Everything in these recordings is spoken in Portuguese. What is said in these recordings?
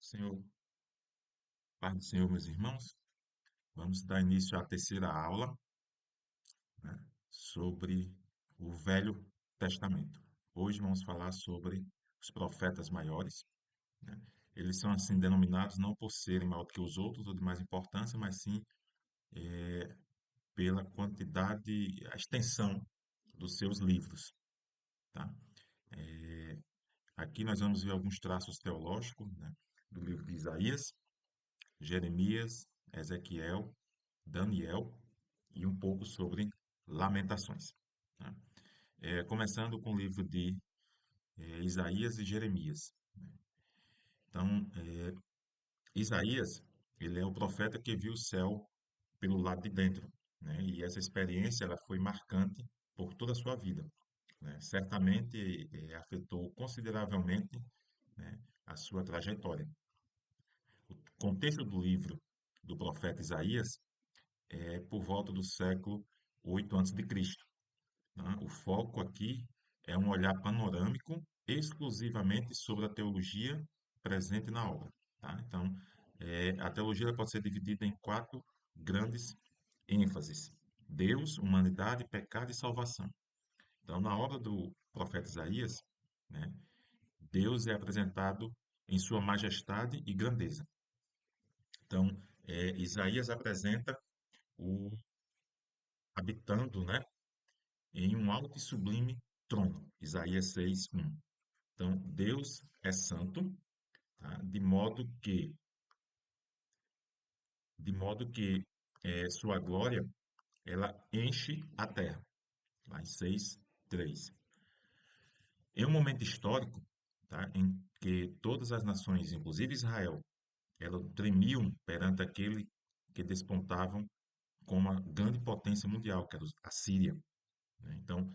Senhor, Pai do Senhor, meus irmãos, vamos dar início à terceira aula, né, sobre o Velho Testamento. Hoje vamos falar sobre os profetas maiores, né? Eles são assim denominados não por serem maior que os outros ou de mais importância, mas sim pela quantidade, a extensão dos seus livros, tá? Aqui nós vamos ver alguns traços teológicos, né, do livro de Isaías, Jeremias, Ezequiel, Daniel e um pouco sobre Lamentações, tá? Começando com o livro de Isaías e Jeremias. Então, Isaías, ele é o profeta que viu o céu pelo lado de dentro, né? E essa experiência ela foi marcante por toda a sua vida, né? Certamente afetou consideravelmente, né, a sua trajetória. O contexto do livro do profeta Isaías é por volta do século 8 a.C., né? O foco aqui é um olhar panorâmico exclusivamente sobre a teologia presente na obra, tá? Então, a teologia ela pode ser dividida em quatro grandes ênfases: Deus, humanidade, pecado e salvação. Então, na obra do profeta Isaías, né, Deus é apresentado em sua majestade e grandeza. Então, Isaías apresenta o habitando, né, em um alto e sublime trono. Isaías 6:1. Então, Deus é santo, tá? De modo que sua glória ela enche a terra. Lá em 6:3. Em um momento histórico, tá, em que todas as nações, inclusive Israel, elas tremiam perante aquele que despontavam como uma grande potência mundial, que era a Síria, né? Então,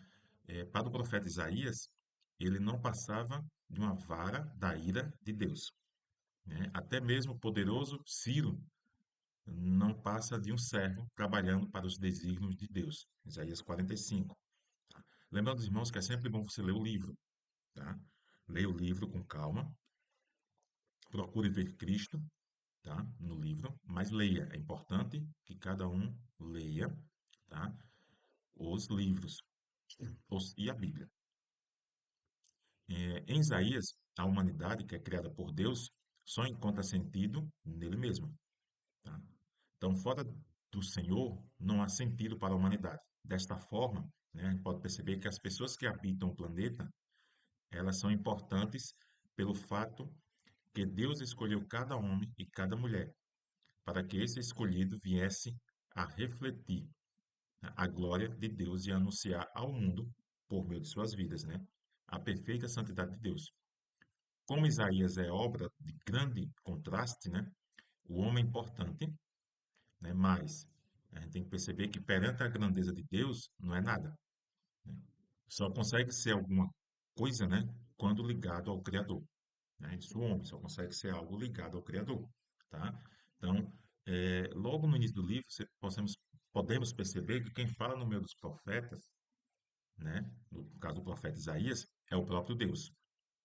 para o profeta Isaías, ele não passava de uma vara da ira de Deus, né? Até mesmo o poderoso Ciro não passa de um servo trabalhando para os desígnios de Deus. Isaías 45. Tá? Lembrando, irmãos, que é sempre bom você ler o livro, tá? Leia o livro com calma, procure ver Cristo, tá, no livro, mas leia. É importante que cada um leia, tá, os livros e a Bíblia. Em Isaías, a humanidade que é criada por Deus só encontra sentido nele mesmo, tá? Então, fora do Senhor, não há sentido para a humanidade. Desta forma, né, a gente pode perceber que as pessoas que habitam o planeta, elas são importantes pelo fato que Deus escolheu cada homem e cada mulher, para que esse escolhido viesse a refletir, né, a glória de Deus e anunciar ao mundo, por meio de suas vidas, né, a perfeita santidade de Deus. Como Isaías é obra de grande contraste, né, o homem é importante, né, mas a gente tem que perceber que perante a grandeza de Deus não é nada, né? Só consegue ser alguma coisa, né, quando ligado ao Criador, né? Isso o homem só consegue ser algo ligado ao Criador, tá? Então, logo no início do livro, podemos perceber que quem fala no meio dos profetas, né, no caso do profeta Isaías, é o próprio Deus,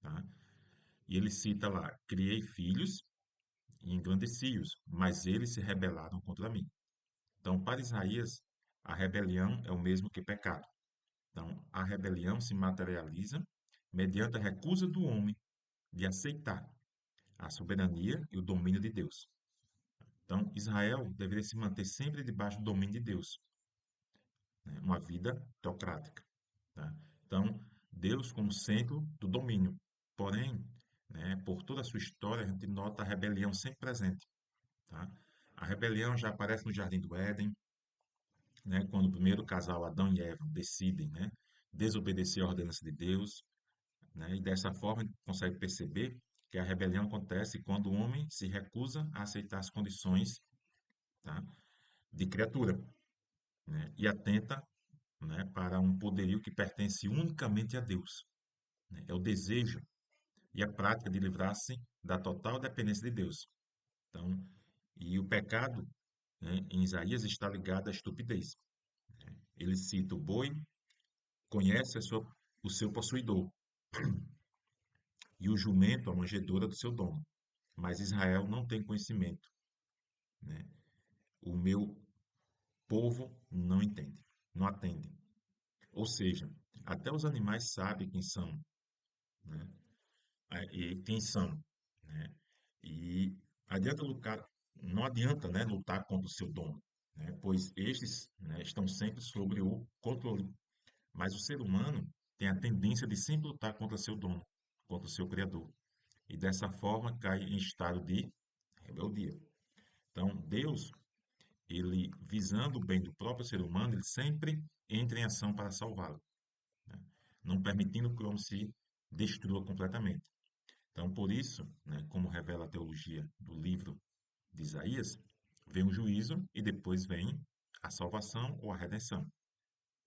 tá? E ele cita lá: criei filhos e engrandeci-os, mas eles se rebelaram contra mim. Então, para Isaías, a rebelião é o mesmo que pecado. Então, a rebelião se materializa mediante a recusa do homem de aceitar a soberania e o domínio de Deus. Então, Israel deveria se manter sempre debaixo do domínio de Deus, né? Uma vida teocrática, tá? Então, Deus como centro do domínio. Porém, né, por toda a sua história, a gente nota a rebelião sempre presente, tá? A rebelião já aparece no Jardim do Éden, né, quando o primeiro casal, Adão e Eva, decidem, né, desobedecer a ordenança de Deus, né, e dessa forma a gente consegue perceber que a rebelião acontece quando o homem se recusa a aceitar as condições, tá, de criatura, né, e atenta, né, para um poderio que pertence unicamente a Deus, né, é o desejo e a prática de livrar-se da total dependência de Deus. Então, e o pecado, né, em Isaías está ligado à estupidez. Ele cita o boi, conhece o seu possuidor, e o jumento a manjedoura do seu dono. mas Israel não tem conhecimento, né? O meu povo não entende, não atende. Ou seja, até os animais sabem quem são, né? E quem são, né? E adianta lutar, não adianta, né, lutar contra o seu dono, né? Pois estes, né, estão sempre sobre o controle. Mas o ser humano tem a tendência de sempre lutar contra seu dono, contra o seu criador. E dessa forma cai em estado de rebeldia. Então, Deus, ele visando o bem do próprio ser humano, ele sempre entra em ação para salvá-lo, né? Não permitindo que o homem se destrua completamente. Então, por isso, né, como revela a teologia do livro de Isaías, vem o juízo e depois vem a salvação ou a redenção.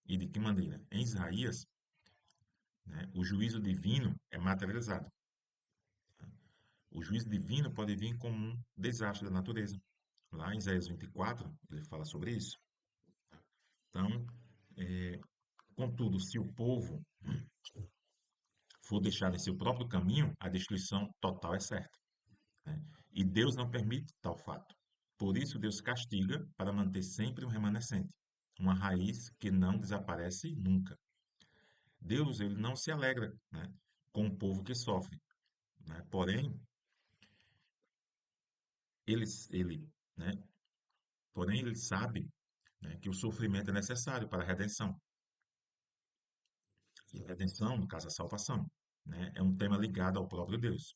E de que maneira? Em Isaías, né, o juízo divino é materializado. O juízo divino pode vir como um desastre da natureza. Lá em Isaías 24, ele fala sobre isso. Então, é, contudo, se o povo for deixar em seu próprio caminho, a destruição total é certa, né? E Deus não permite tal fato. Por isso, Deus castiga para manter sempre um remanescente, uma raiz que não desaparece nunca. Deus, ele não se alegra, né, com o povo que sofre, né? Porém, ele, né, porém, ele sabe, né, que o sofrimento é necessário para a redenção. E a redenção, no caso, a salvação, né, é um tema ligado ao próprio Deus,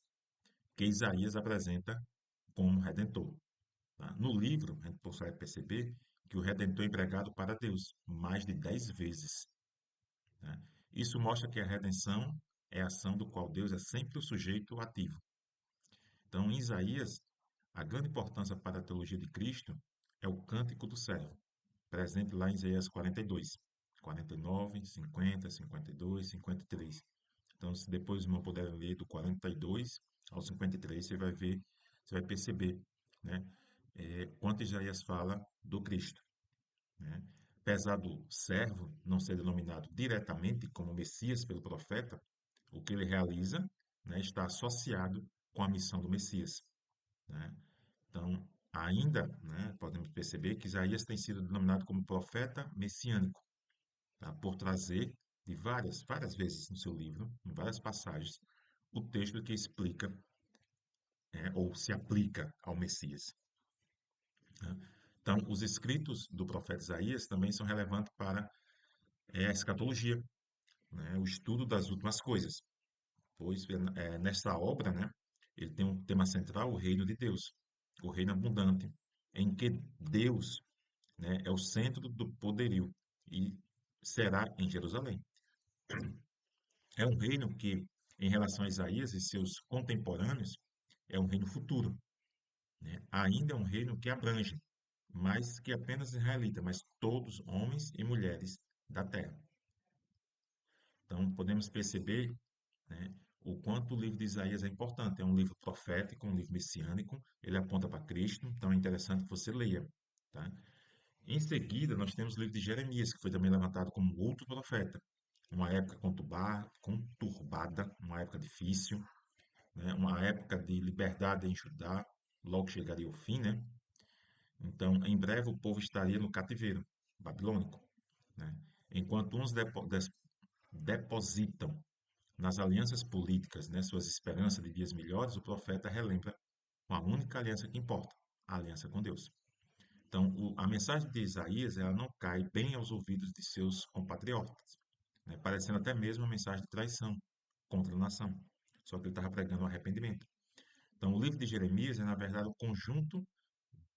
que Isaías apresenta como redentor. Tá? No livro, a gente consegue perceber que o redentor é empregado para Deus mais de 10 vezes, né? Isso mostra que a redenção é a ação do qual Deus é sempre o sujeito ativo. Então, em Isaías, a grande importância para a teologia de Cristo é o cântico do servo, presente lá em Isaías 42, 49, 50, 52, 53. Então, se depois os irmãos puderem ler do 42 ao 53, você vai ver, você vai perceber, né, quanto Isaías fala do Cristo, né? Apesar do servo não ser denominado diretamente como Messias pelo profeta, o que ele realiza, né, está associado com a missão do Messias, né? Então, ainda, né, podemos perceber que Isaías tem sido denominado como profeta messiânico, tá? Por trazer de várias vezes no seu livro, em várias passagens, o texto que explica, ou se aplica ao Messias, né? Então, os escritos do profeta Isaías também são relevantes para a escatologia, né, o estudo das últimas coisas, pois nesta obra, né, ele tem um tema central, o reino de Deus, o reino abundante, em que Deus, né, é o centro do poderio e será em Jerusalém. É um reino que, em relação a Isaías e seus contemporâneos, é um reino futuro, né? Ainda é um reino que abrange, mais que apenas israelita, mas todos homens e mulheres da terra. Então, podemos perceber, né, o quanto o livro de Isaías é importante. É um livro profético, um livro messiânico, ele aponta para Cristo, então é interessante que você leia, tá? Em seguida, nós temos o livro de Jeremias, que foi também levantado como outro profeta. Uma época conturbada, uma época difícil, né? Uma época de liberdade em Judá, logo chegaria o fim, né? Então, em breve o povo estaria no cativeiro babilônico, né? Enquanto uns depositam nas alianças políticas, né, suas esperanças de dias melhores, o profeta relembra uma única aliança que importa, a aliança com Deus. Então, a mensagem de Isaías ela não cai bem aos ouvidos de seus compatriotas, né, parecendo até mesmo uma mensagem de traição contra a nação. Só que ele estava pregando o arrependimento. Então, o livro de Jeremias é, na verdade, um conjunto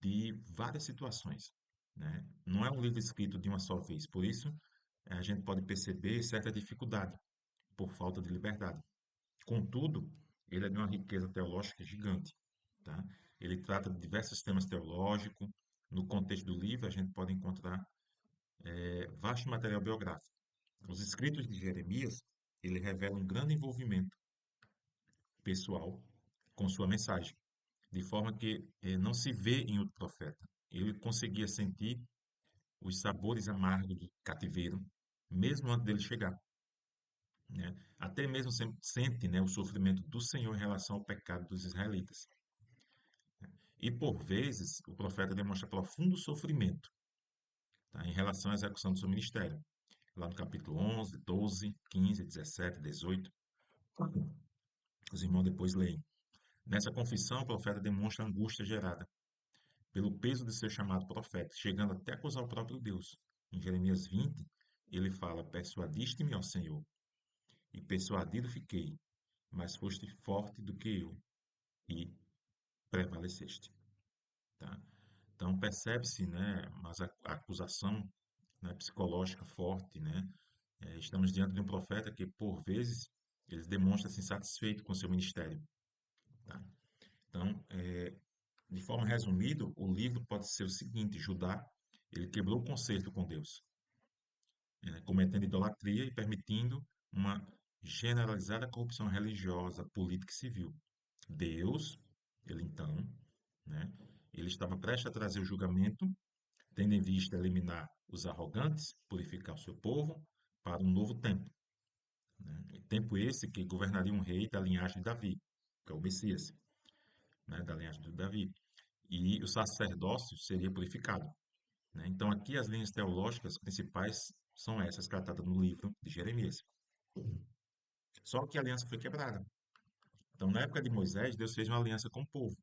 de várias situações, né? Não é um livro escrito de uma só vez. Por isso, a gente pode perceber certa dificuldade por falta de liberdade. Contudo, ele é de uma riqueza teológica gigante, tá? Ele trata de diversos temas teológicos. No contexto do livro, a gente pode encontrar vasto material biográfico. Os escritos de Jeremias, ele revela um grande envolvimento pessoal com sua mensagem, de forma que não se vê em outro profeta. Ele conseguia sentir os sabores amargos do cativeiro, mesmo antes dele chegar, né? Até mesmo sente, né, o sofrimento do Senhor em relação ao pecado dos israelitas. E por vezes o profeta demonstra profundo sofrimento, tá, em relação à execução do seu ministério. Lá no capítulo 11, 12, 15, 17, 18, os irmãos depois leem. Nessa confissão, o profeta demonstra a angústia gerada pelo peso de ser chamado profeta, chegando até a acusar o próprio Deus. Em Jeremias 20, ele fala: Persuadiste-me, ó Senhor, e persuadido fiquei, mas foste forte do que eu, e prevaleceste. Tá? Então percebe-se, né, mas a acusação, né, psicológica forte, né? Estamos diante de um profeta que, por vezes, ele demonstra-se insatisfeito com seu ministério. Tá? Então, de forma resumida, o livro pode ser o seguinte: Judá, ele quebrou o concerto com Deus, cometendo idolatria e permitindo uma generalizada corrupção religiosa, política e civil. Deus, ele então, né, ele estava prestes a trazer o julgamento, tendo em vista eliminar os arrogantes, purificar o seu povo para um novo tempo, né? E tempo esse que governaria um rei da linhagem de Davi, que é o Messias, né, da linhagem de Davi. E o sacerdócio seria purificado, né? Então, aqui as linhas teológicas principais são essas tratadas no livro de Jeremias. Só que a aliança foi quebrada. Então, na época de Moisés, Deus fez uma aliança com o povo.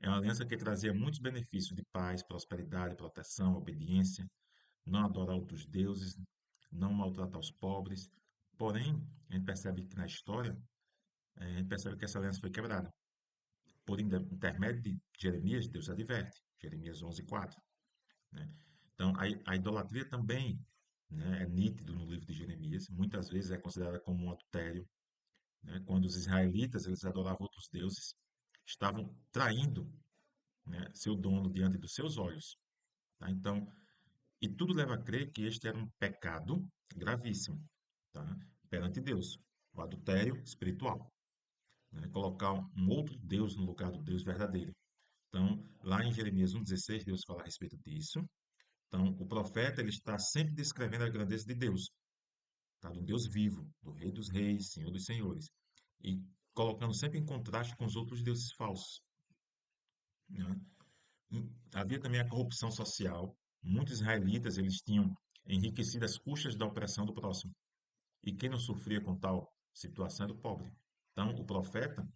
É uma aliança que trazia muitos benefícios de paz, prosperidade, proteção, obediência, não adorar outros deuses, não maltratar os pobres. Porém, a gente percebe que na história, a gente percebe que essa aliança foi quebrada. Por intermédio de Jeremias, Deus adverte. Jeremias 11:4, né? Então, a idolatria também, né, é nítido no livro de Jeremias. Muitas vezes é considerada como um adultério, né? Quando os israelitas eles adoravam outros deuses, estavam traindo, né, seu dono diante dos seus olhos. Tá? Então, e tudo leva a crer que este era um pecado gravíssimo, tá? Perante Deus, o adultério espiritual, né? Colocar um outro Deus no lugar do Deus verdadeiro. Então, lá em Jeremias 1,16, Deus fala a respeito disso. Então, o profeta ele está sempre descrevendo a grandeza de Deus, tá? Do Deus vivo, do Rei dos Reis, Senhor dos Senhores, e colocando sempre em contraste com os outros deuses falsos, né? Havia também a corrupção social. Muitos israelitas eles tinham enriquecido às custas da opressão do próximo. E quem não sofria com tal situação era o pobre. Então, o profeta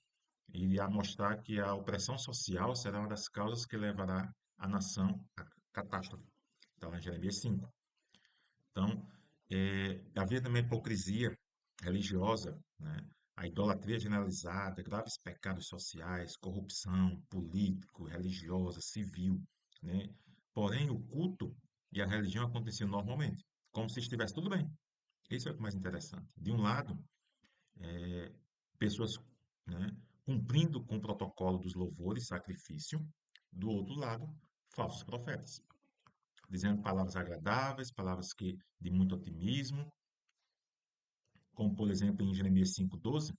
iria mostrar que a opressão social será uma das causas que levará a nação à catástrofe. Está lá em Jeremias 5. Então, havia também hipocrisia religiosa, né? A idolatria generalizada, graves pecados sociais, corrupção político, religiosa, civil, né? Porém, o culto e a religião aconteciam normalmente, como se estivesse tudo bem. Isso é o mais interessante. De um lado, pessoas, né, cumprindo com o protocolo dos louvores, sacrifício. Do outro lado, falsos profetas, dizendo palavras agradáveis, palavras que de muito otimismo, como por exemplo em Jeremias 5:12,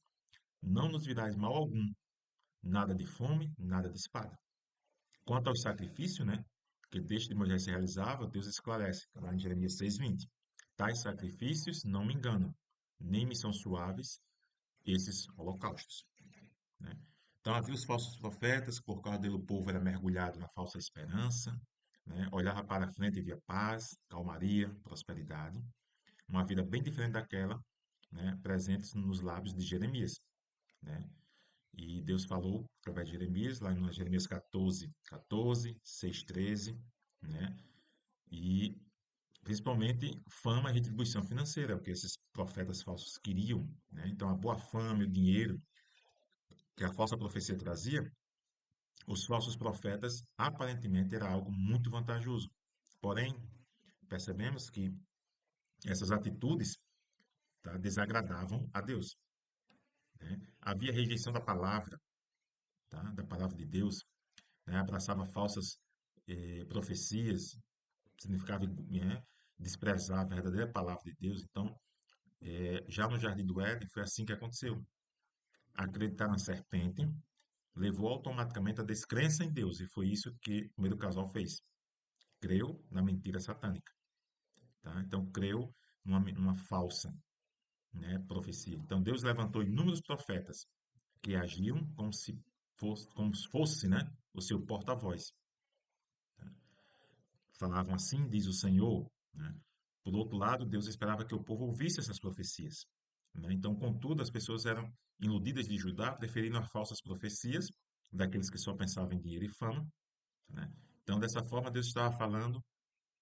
não nos virás mal algum, nada de fome, nada de espada. Quanto ao sacrifício, né, que desde Moisés se realizava, Deus esclarece, lá em Jeremias 6:20. Tais sacrifícios não me enganam, nem me são suaves esses holocaustos, né? Então havia os falsos profetas, por causa dele o povo era mergulhado na falsa esperança, né? Olhava para frente e via paz, calmaria, prosperidade, uma vida bem diferente daquela, né, presentes nos lábios de Jeremias, né? E Deus falou através de Jeremias, lá em Jeremias 14:14, 6:13, né? E principalmente fama e retribuição financeira, o que esses profetas falsos queriam, né? Então a boa fama e o dinheiro que a falsa profecia trazia, os falsos profetas aparentemente era algo muito vantajoso. Porém, percebemos que essas atitudes, tá, desagradavam a Deus, né? Havia rejeição da palavra, tá, da palavra de Deus, né? Abraçava falsas profecias, significava, né, desprezar a verdadeira palavra de Deus. Então, já no Jardim do Éden foi assim que aconteceu. Acreditar na serpente levou automaticamente à descrença em Deus, e foi isso que o primeiro casal fez. Creu na mentira satânica, tá? Então, creu numa falsa, né, profecia. Então, Deus levantou inúmeros profetas que agiam como se fosse, né, o seu porta-voz. Falavam assim, diz o Senhor, né? Por outro lado, Deus esperava que o povo ouvisse essas profecias, né? Então, contudo, as pessoas eram iludidas de Judá, preferindo as falsas profecias daqueles que só pensavam em dinheiro e fama, né? Então, dessa forma, Deus estava falando,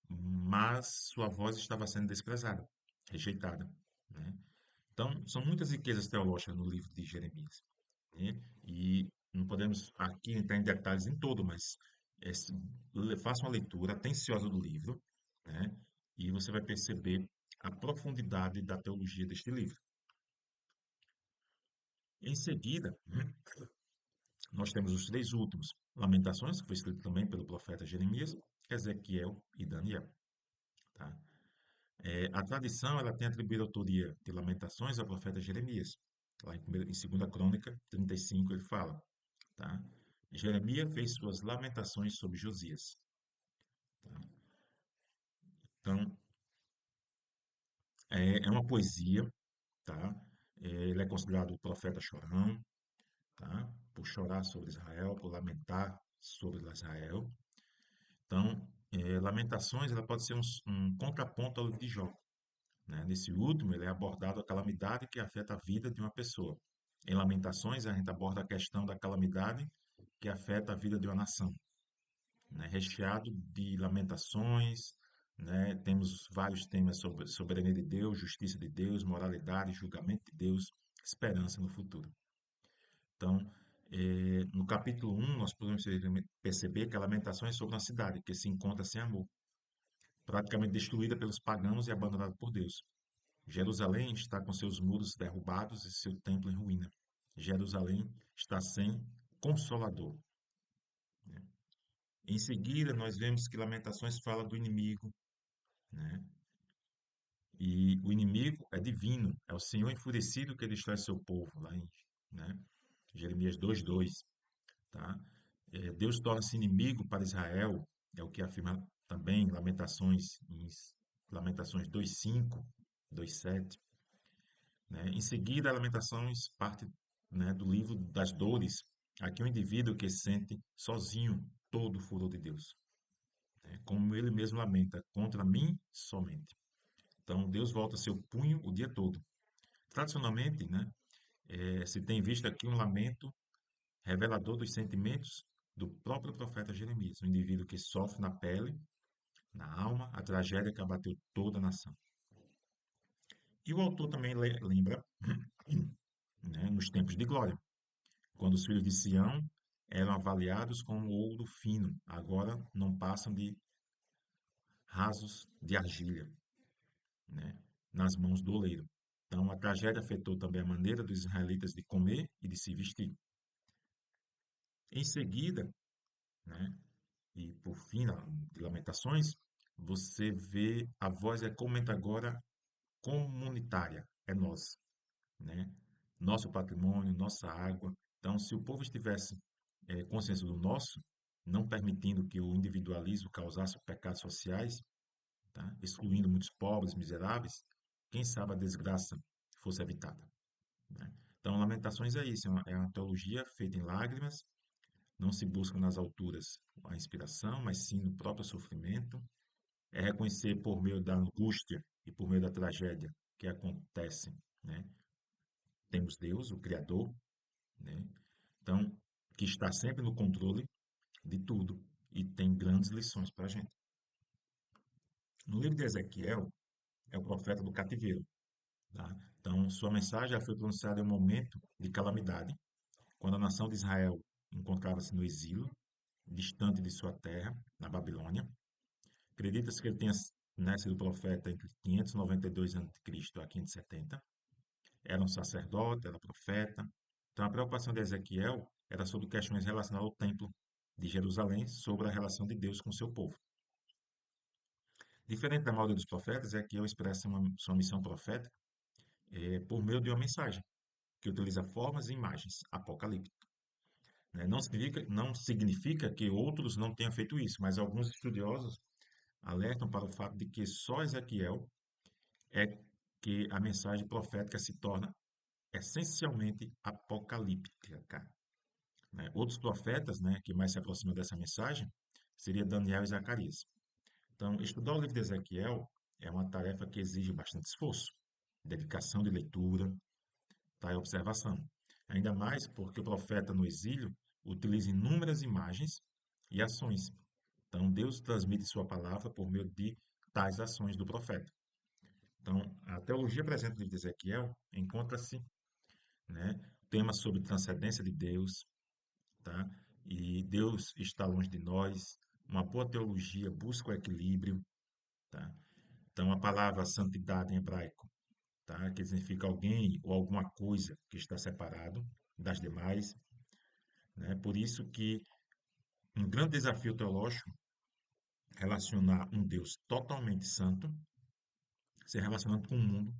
mas sua voz estava sendo desprezada, rejeitada, né? Então, são muitas riquezas teológicas no livro de Jeremias, né? E não podemos aqui entrar em detalhes em todo, mas faça uma leitura atenciosa do livro, né? E você vai perceber a profundidade da teologia deste livro. Em seguida, nós temos os três últimos, Lamentações, que foi escrito também pelo profeta Jeremias, Ezequiel e Daniel, tá? A tradição, ela tem atribuído a autoria de Lamentações ao profeta Jeremias. Lá em 2 Crônica 35 ele fala, tá? Jeremias fez suas lamentações sobre Josias, tá? Então, é uma poesia, tá? Ele é considerado o profeta chorão, tá? Por chorar sobre Israel, por lamentar sobre Israel. Então, Lamentações, ela pode ser um contraponto ao livro de Jó, né? Nesse último, ele é abordado a calamidade que afeta a vida de uma pessoa. Em Lamentações, a gente aborda a questão da calamidade que afeta a vida de uma nação, né? Recheado de lamentações, né? Temos vários temas sobre soberania de Deus, justiça de Deus, moralidade, julgamento de Deus, esperança no futuro. Então, no capítulo 1, nós podemos perceber que a lamentação é sobre uma cidade que se encontra sem amor, praticamente destruída pelos pagãos e abandonada por Deus. Jerusalém está com seus muros derrubados e seu templo em ruína. Jerusalém está sem consolador, né? Em seguida, nós vemos que Lamentações fala do inimigo, né? E o inimigo é divino, é o Senhor enfurecido que destrói seu povo, lá em, né? Jeremias 2:2, tá? Deus torna-se inimigo para Israel, é o que afirma também Lamentações 2:5, 2:7, né? Em seguida, Lamentações parte, né, do livro das dores. Aqui é um indivíduo que se sente sozinho todo o furor de Deus, né? Como ele mesmo lamenta, contra mim somente. Então, Deus volta seu punho o dia todo. Tradicionalmente, né, se tem visto aqui um lamento revelador dos sentimentos do próprio profeta Jeremias, um indivíduo que sofre na pele, na alma, a tragédia que abateu toda a nação. E o autor também lembra, né, nos tempos de glória, quando os filhos de Sião eram avaliados como ouro fino, agora não passam de rasos de argilha, né, nas mãos do oleiro. Então, a tragédia afetou também a maneira dos israelitas de comer e de se vestir. Em seguida, né, e por fim, de Lamentações, você vê a voz comenta agora comunitária, é nós, né? Nosso patrimônio, nossa água. Então, se o povo estivesse consciência do nosso, não permitindo que o individualismo causasse pecados sociais, tá? Excluindo muitos pobres, miseráveis, quem sabe a desgraça fosse evitada, né? Então, Lamentações é isso, é uma teologia feita em lágrimas, não se busca nas alturas a inspiração, mas sim no próprio sofrimento, é reconhecer por meio da angústia e por meio da tragédia que acontece, né? Temos Deus, o Criador, né? Então, que está sempre no controle de tudo e tem grandes lições para a gente. No livro de Ezequiel, é o profeta do cativeiro, tá? Então, sua mensagem já foi pronunciada em um momento de calamidade, quando a nação de Israel encontrava-se no exílio, distante de sua terra, na Babilônia. Acredita-se que ele tenha, né, sido profeta entre 592 a.C. a 570. Era um sacerdote, era profeta. Então, a preocupação de Ezequiel era sobre questões relacionadas ao templo de Jerusalém, sobre a relação de Deus com o seu povo. Diferente da maioria dos profetas, Ezequiel expressa sua missão profética por meio de uma mensagem, que utiliza formas e imagens apocalípticas, né? Não significa que outros não tenham feito isso, mas alguns estudiosos alertam para o fato de que só Ezequiel é que a mensagem profética se torna essencialmente apocalíptica, né? Outros profetas, né, que mais se aproximam dessa mensagem seria Daniel e Zacarias. Então, estudar o livro de Ezequiel é uma tarefa que exige bastante esforço, dedicação de leitura, tá, e observação. Ainda mais porque o profeta no exílio utiliza inúmeras imagens e ações. Então, Deus transmite sua palavra por meio de tais ações do profeta. Então, a teologia presente no livro de Ezequiel encontra-se, né, temas sobre transcendência de Deus, tá? E Deus está longe de nós. Uma boa teologia busca o equilíbrio, tá? Então, a palavra santidade em hebraico, tá? Que significa alguém ou alguma coisa que está separado das demais, né? Por isso que um grande desafio teológico é relacionar um Deus totalmente santo se relacionando com um mundo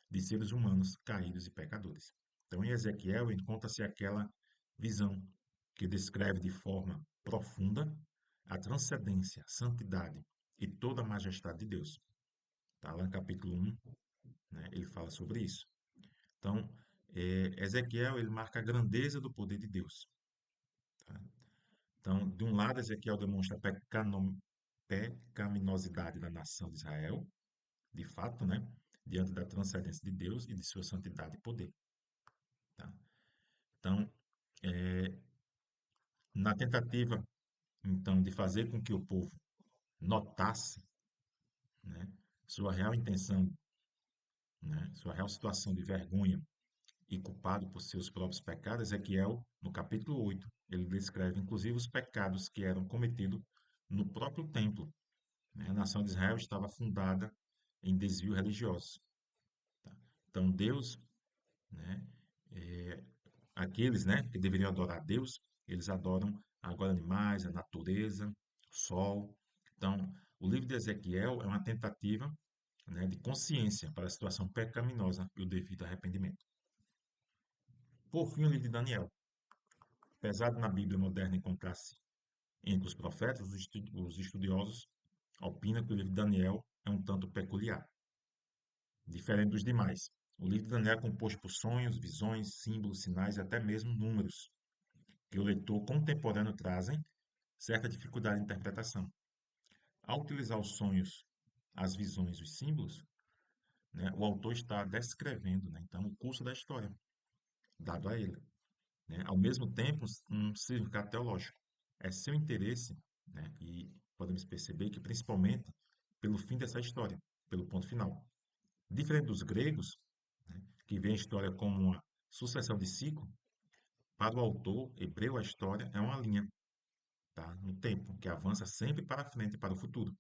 de seres humanos caídos e pecadores. Então, em Ezequiel encontra-se aquela visão que descreve de forma profunda a transcendência, a santidade e toda a majestade de Deus. Tá lá no capítulo 1, né, ele fala sobre isso. Então, Ezequiel ele marca a grandeza do poder de Deus. Tá? Então, de um lado, Ezequiel demonstra a pecaminosidade da nação de Israel, de fato, né, diante da transcendência de Deus e de sua santidade e poder. Tá? Então, na tentativa, então, de fazer com que o povo notasse, né, sua real intenção, né, sua real situação de vergonha e culpado por seus próprios pecados, Ezequiel, no capítulo 8, ele descreve inclusive os pecados que eram cometidos no próprio templo, né? A nação de Israel estava fundada em desvio religioso. Tá? Então Deus, né, é, aqueles, né, que deveriam adorar a Deus, eles adoram agora animais, a natureza, o sol. Então, o livro de Ezequiel é uma tentativa, né, de consciência para a situação pecaminosa e o devido arrependimento. Por fim, o livro de Daniel. Apesar de na Bíblia moderna encontrar-se entre os profetas, os estudiosos opinam que o livro de Daniel é um tanto peculiar, diferente dos demais. O livro de Daniel é composto por sonhos, visões, símbolos, sinais e até mesmo números, que o leitor contemporâneo trazem certa dificuldade de interpretação. Ao utilizar os sonhos, as visões, os símbolos, né, o autor está descrevendo, né, então, o curso da história dado a ele, né, ao mesmo tempo um significado teológico. É seu interesse, né, e podemos perceber que principalmente pelo fim dessa história, pelo ponto final. Diferente dos gregos, né, que vê a história como uma sucessão de ciclo, para o autor hebreu a história é uma linha, tá, no tempo, que avança sempre para frente, para o futuro.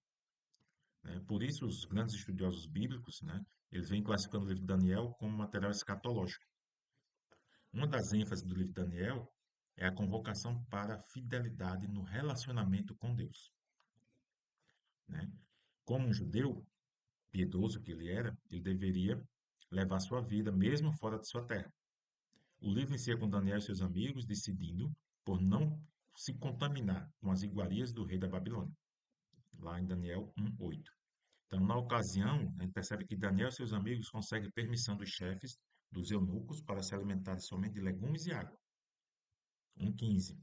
Né? Por isso, os grandes estudiosos bíblicos, né, eles vêm classificando o livro de Daniel como material escatológico. Uma das ênfases do livro de Daniel é a convocação para a fidelidade no relacionamento com Deus, né? Como um judeu piedoso que ele era, ele deveria levar sua vida mesmo fora de sua terra. O livro inicia com Daniel e seus amigos decidindo por não se contaminar com as iguarias do rei da Babilônia, lá em Daniel 1:8. Então, na ocasião, a gente percebe que Daniel e seus amigos conseguem permissão dos chefes, dos eunucos, para se alimentarem somente de legumes e água. 1:15.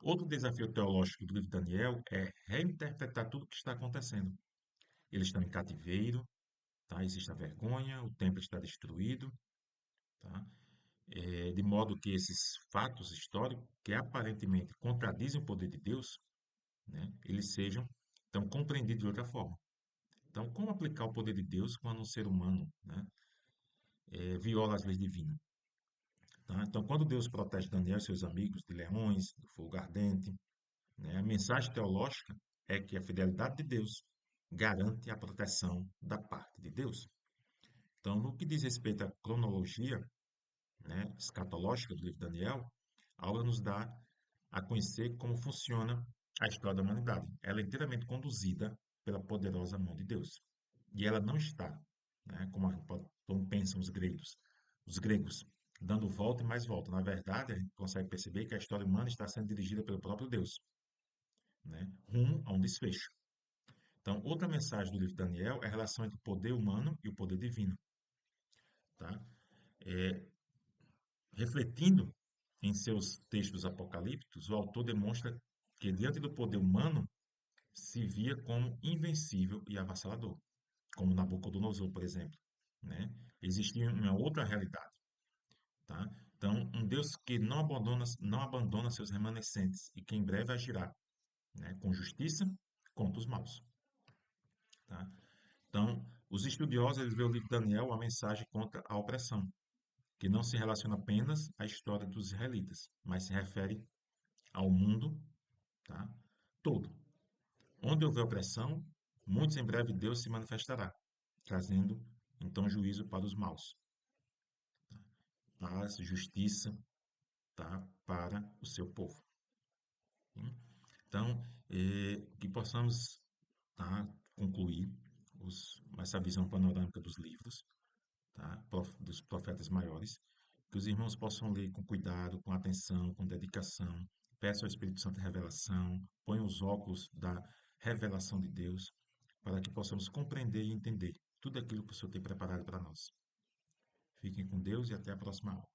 Outro desafio teológico do livro de Daniel é reinterpretar tudo o que está acontecendo. Eles estão em cativeiro, tá? Existe a vergonha, o templo está destruído, tá? De modo que esses fatos históricos, que aparentemente contradizem o poder de Deus, né, eles sejam então compreendidos de outra forma. Então, como aplicar o poder de Deus quando um ser humano, né, viola as leis divinas? Tá? Então, quando Deus protege Daniel e seus amigos de leões, do fogo ardente, né, a mensagem teológica é que a fidelidade de Deus garante a proteção da parte de Deus. Então, no que diz respeito à cronologia, né, escatológica do livro de Daniel, a obra nos dá a conhecer como funciona a história da humanidade. Ela é inteiramente conduzida pela poderosa mão de Deus. E ela não está, né, como pensam os gregos, dando volta e mais volta. Na verdade, a gente consegue perceber que a história humana está sendo dirigida pelo próprio Deus, né, rumo a um desfecho. Então, outra mensagem do livro de Daniel é a relação entre o poder humano e o poder divino, tá? É, refletindo em seus textos apocalípticos, o autor demonstra que, diante do poder humano, se via como invencível e avassalador, como Nabucodonosor, por exemplo, né? Existia uma outra realidade, tá? Então, um Deus que não abandona seus remanescentes e que em breve agirá, né? Com justiça contra os maus, tá? Então, os estudiosos eles veem o livro de Daniel a mensagem contra a opressão, que não se relaciona apenas à história dos israelitas, mas se refere ao mundo, tá? Todo. Onde houver opressão, muitos em breve Deus se manifestará, trazendo então juízo para os maus, paz, justiça, tá? Para o seu povo. Hein? Então, que possamos, tá? Concluir essa visão panorâmica dos livros, tá? Dos profetas maiores, que os irmãos possam ler com cuidado, com atenção, com dedicação. Peça ao Espírito Santo revelação, ponha os óculos da revelação de Deus, para que possamos compreender e entender tudo aquilo que o Senhor tem preparado para nós. Fiquem com Deus e até a próxima aula.